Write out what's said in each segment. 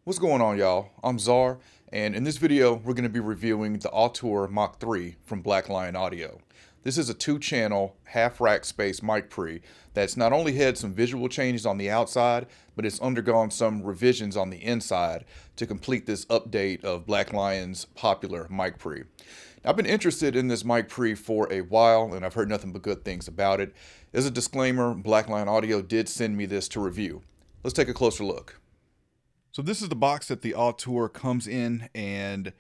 What's going on, y'all? I'm Czar, and in this video we're going to be reviewing the Auteur Mach 3 from Black Lion Audio. This is a 2-channel, half-rack space mic pre that's not only had some visual changes on the outside, but it's undergone some revisions on the inside to complete this update of Black Lion's popular mic pre. I've been interested in this mic pre for a while, and I've heard nothing but good things about it. As a disclaimer, Black Lion Audio did send me this to review. Let's take a closer look. So this is the box that the Auteur comes in, and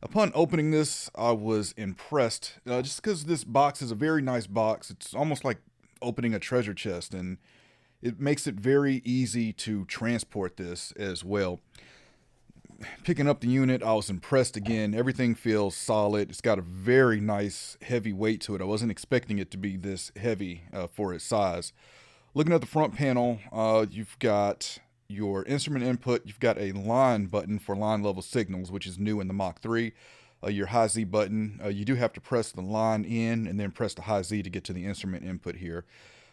upon opening this, I was impressed, just because this box is a very nice box. It's almost like opening a treasure chest, and it makes it very easy to transport this as well. Picking up the unit, I was impressed again. Everything feels solid. It's got a very nice heavy weight to it. I wasn't expecting it to be this heavy for its size. Looking at the front panel, you've got your instrument input. You've got a line button for line level signals, which is new in the Mach 3. Your high Z button, you do have to press the line in and then press the high Z to get to the instrument input here.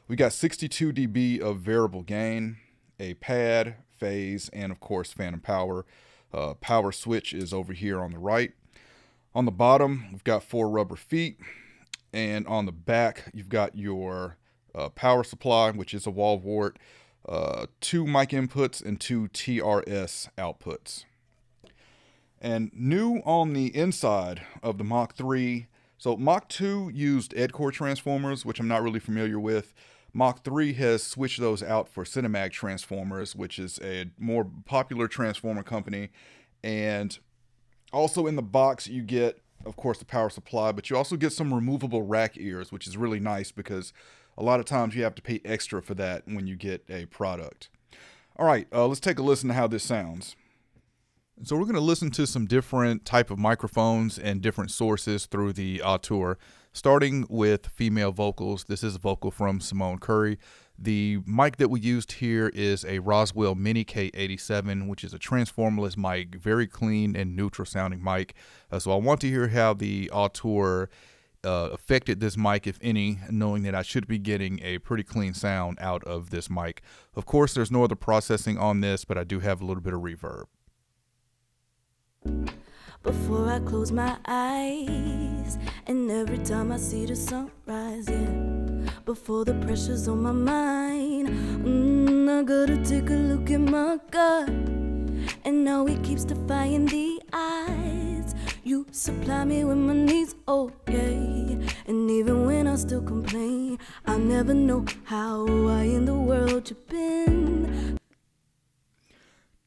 We got 62 dB of variable gain, a pad, phase, and of course phantom power. Power switch is over here on the right. On the bottom, we've got 4 rubber feet, and on the back, you've got your power supply, which is a wall wart, 2 mic inputs and 2 TRS outputs. And new on the inside of the Mach 3, so Mach 2 used EdCore transformers, which I'm not really familiar with. Mach 3 has switched those out for Cinemag transformers, which is a more popular transformer company. And also in the box, you get, of course, the power supply, but you also get some removable rack ears, which is really nice because a lot of times you have to pay extra for that when you get a product. All right, let's take a listen to how this sounds. So we're going to listen to some different type of microphones and different sources through the Auteur, starting with female vocals. This is a vocal from Simone Curry. The mic that we used here is a Roswell Mini K87, which is a transformerless mic, very clean and neutral sounding mic. So I want to hear how the Auteur affected this mic, if any, knowing that I should be getting a pretty clean sound out of this mic. Of course, there's no other processing on this, but I do have a little bit of reverb. Before I close my eyes, and every time I see the sunrise, yeah. Before the pressure's on my mind, I gotta take a look at my gut. And now it keeps defying the odds. You supply me with my needs, okay. And even when I still complain, I never know how I in the world you've been.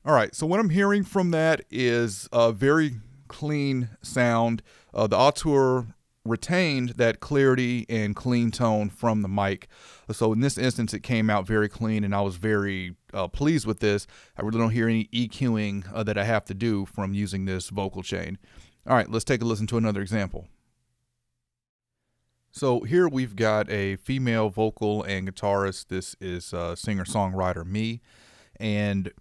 All right, so what I'm hearing from that is a very clean sound. The Auteur retained that clarity and clean tone from the mic. So in this instance, it came out very clean, and I was very pleased with this. I really don't hear any EQing that I have to do from using this vocal chain. All right, let's take a listen to another example. So here we've got a female vocal and guitarist. This is singer-songwriter Me, and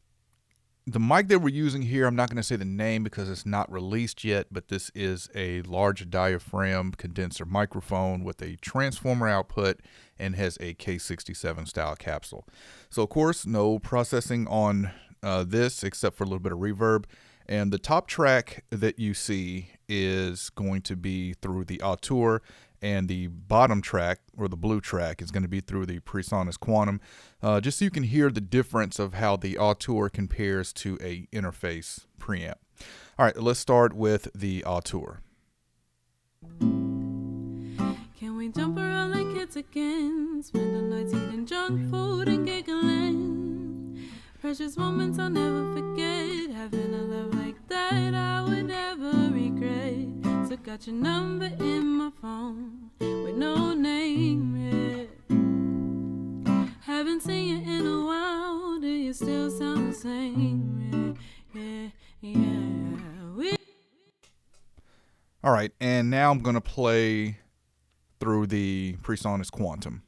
the mic that we're using here, I'm not going to say the name because it's not released yet, but this is a large diaphragm condenser microphone with a transformer output and has a K67 style capsule. So of course, no processing on this except for a little bit of reverb. And the top track that you see is going to be through the Auteur, and the bottom track, or the blue track, is going to be through the Presonus Quantum, just so you can hear the difference of how the Auteur compares to a interface preamp. All right, let's start with the Auteur. Can we jump around like kids again? Spend the nights eating junk food and giggling. Precious moments I'll never forget. Having a love like that I would never regret. So got your number in my phone with no name yet. Haven't seen you in a while. Do you still sound the same? Yeah. All right, and now I'm going to play through the Presonus Quantum.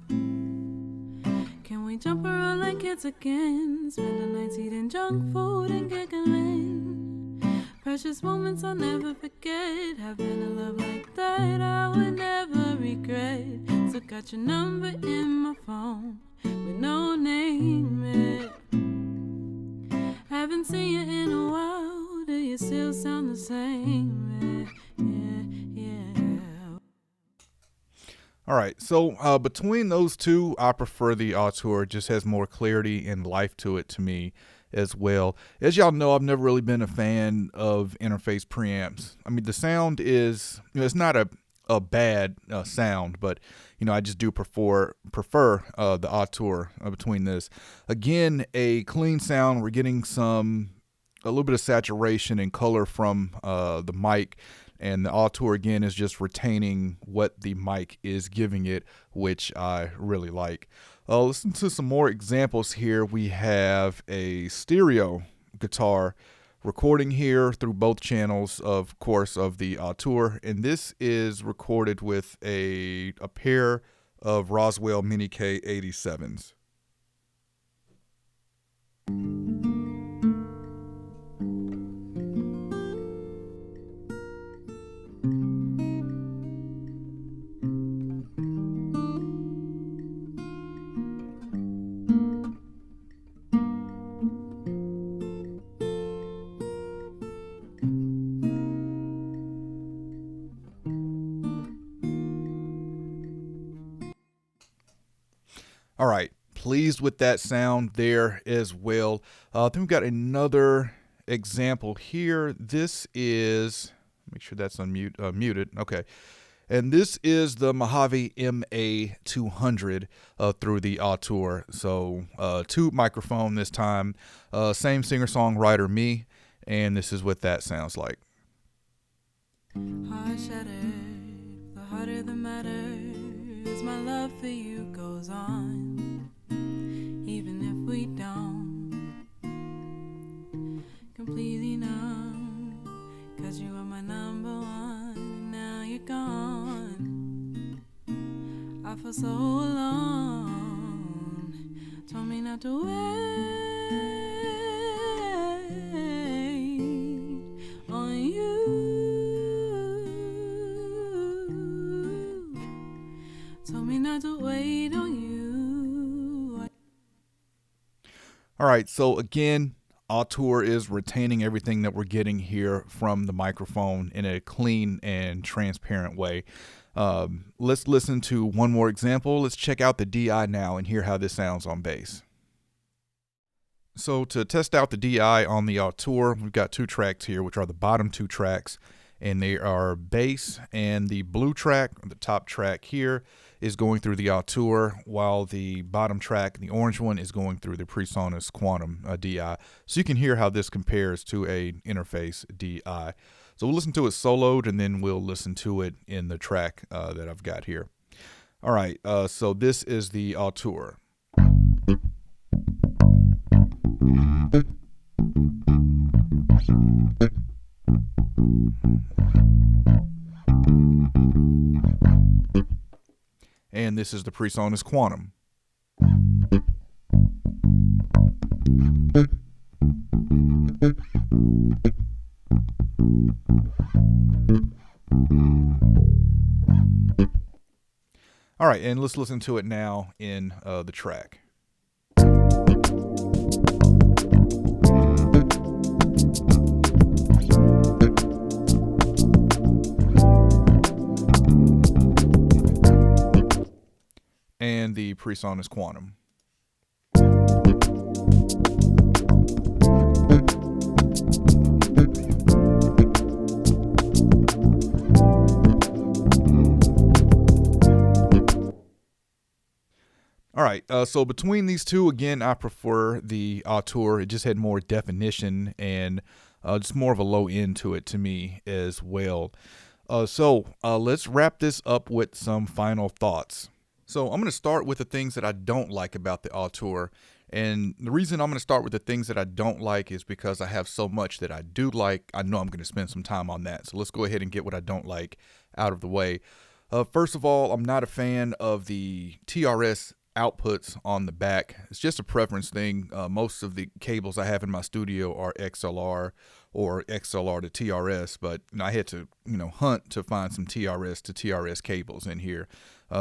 Can we jump around like kids again? Spend the nights eating junk food and giggling. Precious moments I'll never forget. Having a love like that I would never regret. So got your number in my phone with no name yet. Haven't All right, so between those two, I prefer the Auteur. It just has more clarity and life to it to me as well. As y'all know, I've never really been a fan of interface preamps. I mean, the sound is, it's not a bad sound, but I just do prefer the Auteur between this. Again, a clean sound. We're getting a little bit of saturation and color from the mic. And the Auteur, again, is just retaining what the mic is giving it, which I really like. Listen to some more examples here. We have a stereo guitar recording here through both channels, of course, of the Auteur. And this is recorded with a pair of Roswell Mini K87s. All right, pleased with that sound there as well. Then we've got another example here. This is, make sure that's muted. Okay. And this is the Mojave MA200 through the Auteur. So tube microphone this time, same singer-songwriter me, and this is what that sounds like. Heart shattered, the harder the matter, as my love for you goes on, even if we don't completely know, 'cause you were my number one, and now you're gone. I feel so alone, told me not to wait on you. Told me not to wait on you. All right, so again, Auteur is retaining everything that we're getting here from the microphone in a clean and transparent way. Let's listen to one more example. Let's check out the DI now and hear how this sounds on bass. So to test out the DI on the Auteur, we've got two tracks here, which are the bottom two tracks, and they are bass, and the blue track, the top track here, is going through the Auteur, while the bottom track, the orange one, is going through the Presonus Quantum DI. So you can hear how this compares to a interface DI. So we'll listen to it soloed, and then we'll listen to it in the track that I've got here. All right, so this is the Auteur. And this is the Presonus Quantum. All right, and let's listen to it now in the track. And the Presonus Quantum. All right, so between these two, again, I prefer the Auteur. It just had more definition and just more of a low end to it to me as well. So let's wrap this up with some final thoughts. So I'm going to start with the things that I don't like about the Auteur. And the reason I'm going to start with the things that I don't like is because I have so much that I do like. I know I'm going to spend some time on that. So let's go ahead and get what I don't like out of the way. First of all, I'm not a fan of the TRS outputs on the back. It's just a preference thing. Most of the cables I have in my studio are XLR or XLR to TRS, but I had to hunt to find some TRS to TRS cables in here.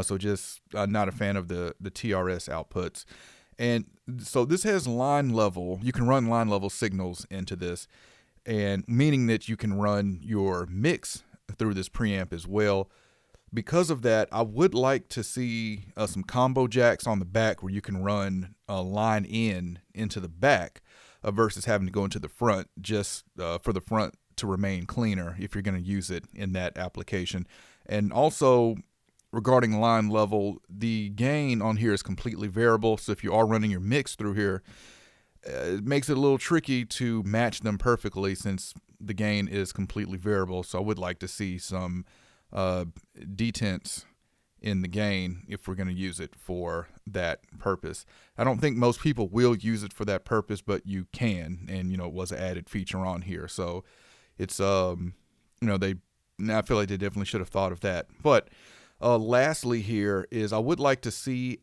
So just not a fan of the TRS outputs. And so this has line level. You can run line level signals into this, and meaning that you can run your mix through this preamp as well. Because of that, I would like to see some combo jacks on the back where you can run a line into the back versus having to go into the front just for the front to remain cleaner if you're going to use it in that application. And also regarding line level, the gain on here is completely variable. So if you are running your mix through here, it makes it a little tricky to match them perfectly since the gain is completely variable. So I would like to see some detents in the gain if we're going to use it for that purpose. I don't think most people will use it for that purpose, but you can, and it was an added feature on here. So it's I feel like they definitely should have thought of that. But lastly here is I would like to see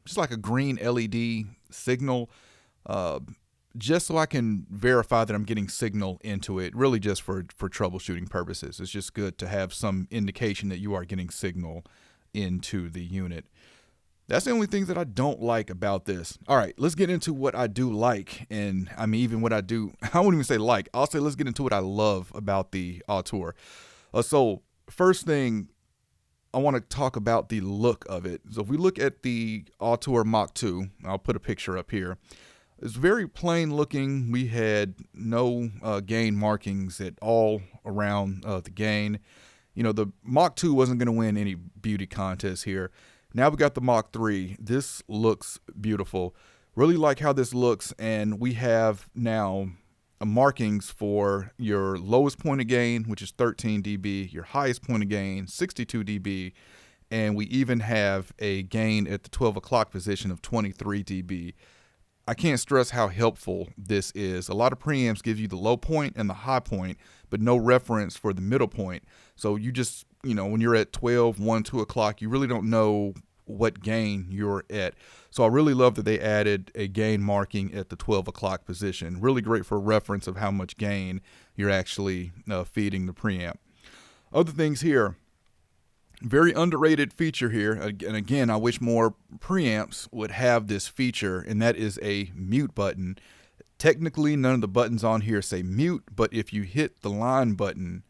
just like a green LED signal, just so I can verify that I'm getting signal into it, really just for troubleshooting purposes. It's just good to have some indication that you are getting signal into the unit. That's the only things that I don't like about this. All right, let's get into what I do like. And I mean, even what I wouldn't even say like, I'll say let's get into what I love about the Auteur. So first thing, I want to talk about the look of it. So if we look at the Auteur Mach 2, I'll put a picture up here. It's very plain looking. We had no gain markings at all around the gain. The Mach 2 wasn't going to win any beauty contest here. Now we got the Mach 3. This looks beautiful. Really like how this looks, and we have now markings for your lowest point of gain, which is 13 dB, your highest point of gain, 62 dB, and we even have a gain at the 12 o'clock position of 23 dB. I can't stress how helpful this is. A lot of preamps give you the low point and the high point, but no reference for the middle point. So you just, when you're at 12, 1, 2 o'clock, you really don't know what gain you're at. So I really love that they added a gain marking at the 12 o'clock position. Really great for reference of how much gain you're actually feeding the preamp. Other things here. Very underrated feature here, and again, I wish more preamps would have this feature, and that is a mute button. Technically, none of the buttons on here say mute, but if you hit the line button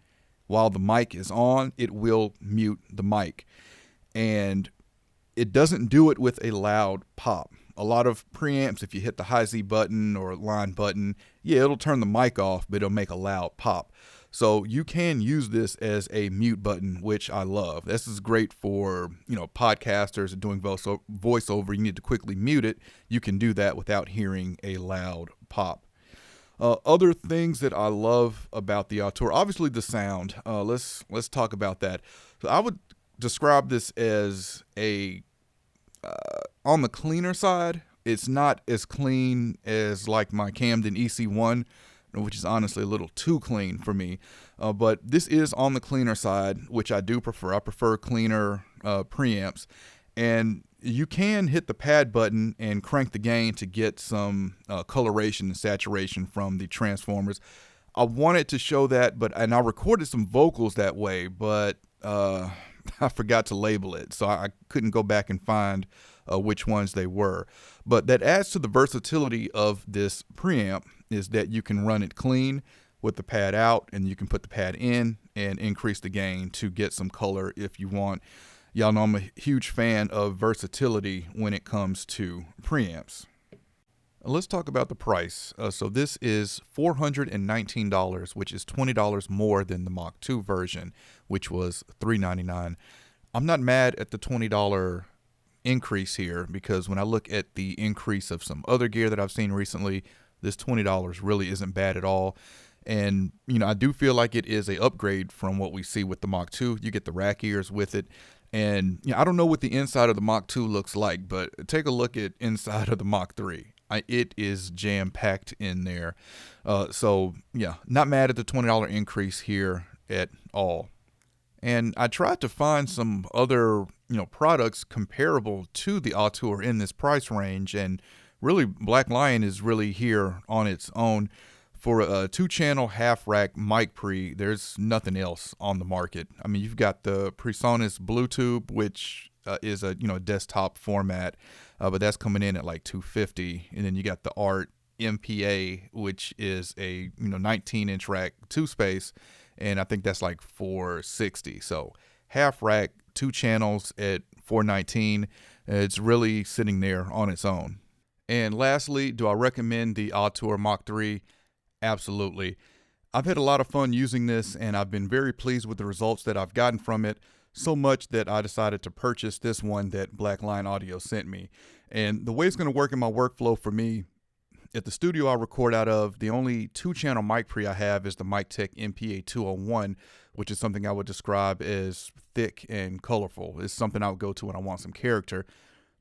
while the mic is on, it will mute the mic. And it doesn't do it with a loud pop. A lot of preamps, if you hit the high Z button or line button, yeah, it'll turn the mic off, but it'll make a loud pop. So you can use this as a mute button, which I love. This is great for, podcasters doing voiceover. You need to quickly mute it. You can do that without hearing a loud pop. Other things that I love about the Auteur, obviously the sound. Let's talk about that. So I would describe this as on the cleaner side. It's not as clean as like my Camden EC1, which is honestly a little too clean for me. But this is on the cleaner side, which I do prefer. I prefer cleaner preamps. And you can hit the pad button and crank the gain to get some coloration and saturation from the transformers. I wanted to show that, and I recorded some vocals that way, but I forgot to label it. So I couldn't go back and find which ones they were. But that adds to the versatility of this preamp, is that you can run it clean with the pad out, and you can put the pad in and increase the gain to get some color if you want. Y'all know I'm a huge fan of versatility when it comes to preamps. Let's talk about the price. So this is $419, which is $20 more than the Mach 2 version, which was $399. I'm not mad at the $20 increase here, because when I look at the increase of some other gear that I've seen recently, this $20 really isn't bad at all. And, I do feel like it is a upgrade from what we see with the Mach 2. You get the rack ears with it. And I don't know what the inside of the Mach 2 looks like, but take a look at inside of the Mach 3. It is jam-packed in there. So, not mad at the $20 increase here at all. And I tried to find some other, products comparable to the Auteur in this price range, and really, Black Lion is really here on its own. For a 2-channel half-rack mic pre, there's nothing else on the market. I mean, you've got the Presonus Bluetooth, which is a desktop format, but that's coming in at like $250, and then you got the Art MPA, which is a 19-inch rack 2-space, and I think that's like $460. So half rack, 2 channels at $419. It's really sitting there on its own. And lastly, do I recommend the Auteur Mach 3? Absolutely. I've had a lot of fun using this, and I've been very pleased with the results that I've gotten from it, so much that I decided to purchase this one that Black Lion Audio sent me. And the way it's going to work in my workflow for me, at the studio I record out of, the only 2-channel mic pre I have is the MicTech MPA 201, which is something I would describe as thick and colorful. It's something I would go to when I want some character.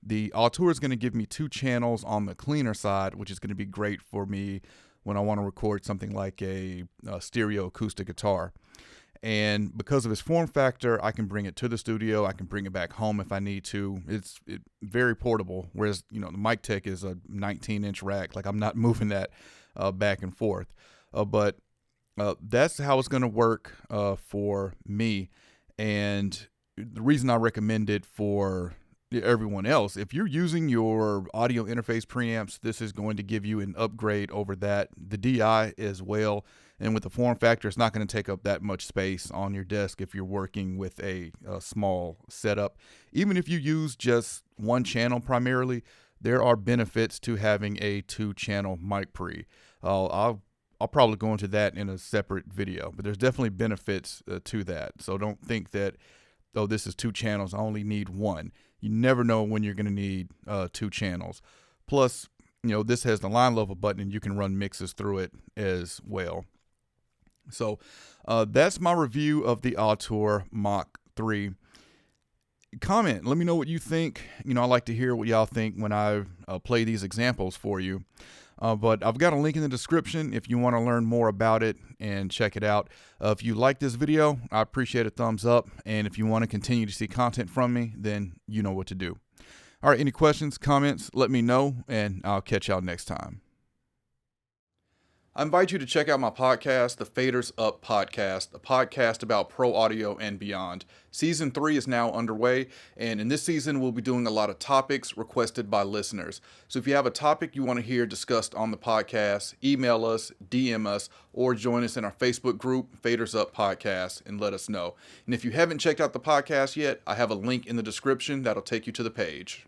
The Auteur is going to give me 2 channels on the cleaner side, which is going to be great for me when I want to record something like a stereo acoustic guitar. And because of its form factor, I can bring it to the studio. I can bring it back home if I need to. It's very portable, whereas the MicTech is a 19-inch rack. Like, I'm not moving that back and forth. But that's how it's going to work for me. And the reason I recommend it for everyone else, if you're using your audio interface preamps, this is going to give you an upgrade over that. The DI as well, and with the form factor, it's not going to take up that much space on your desk if you're working with a small setup. Even if you use just 1 channel primarily, there are benefits to having a 2-channel mic pre. I'll probably go into that in a separate video, but there's definitely benefits to that. So don't think that, oh, this is 2 channels, I only need 1. You never know when you're going to need 2 channels. Plus, this has the line level button, and you can run mixes through it as well. So that's my review of the Auteur Mach 3. Comment, let me know what you think. I like to hear what y'all think when I play these examples for you. But I've got a link in the description if you want to learn more about it and check it out. If you like this video, I appreciate a thumbs up. And if you want to continue to see content from me, then you know what to do. All right, any questions, comments, let me know, and I'll catch y'all next time. I invite you to check out my podcast, the Faders Up Podcast, a podcast about pro audio and beyond. Season 3 is now underway, and in this season, we'll be doing a lot of topics requested by listeners. So if you have a topic you want to hear discussed on the podcast, email us, DM us, or join us in our Facebook group, Faders Up Podcast, and let us know. And if you haven't checked out the podcast yet, I have a link in the description that'll take you to the page.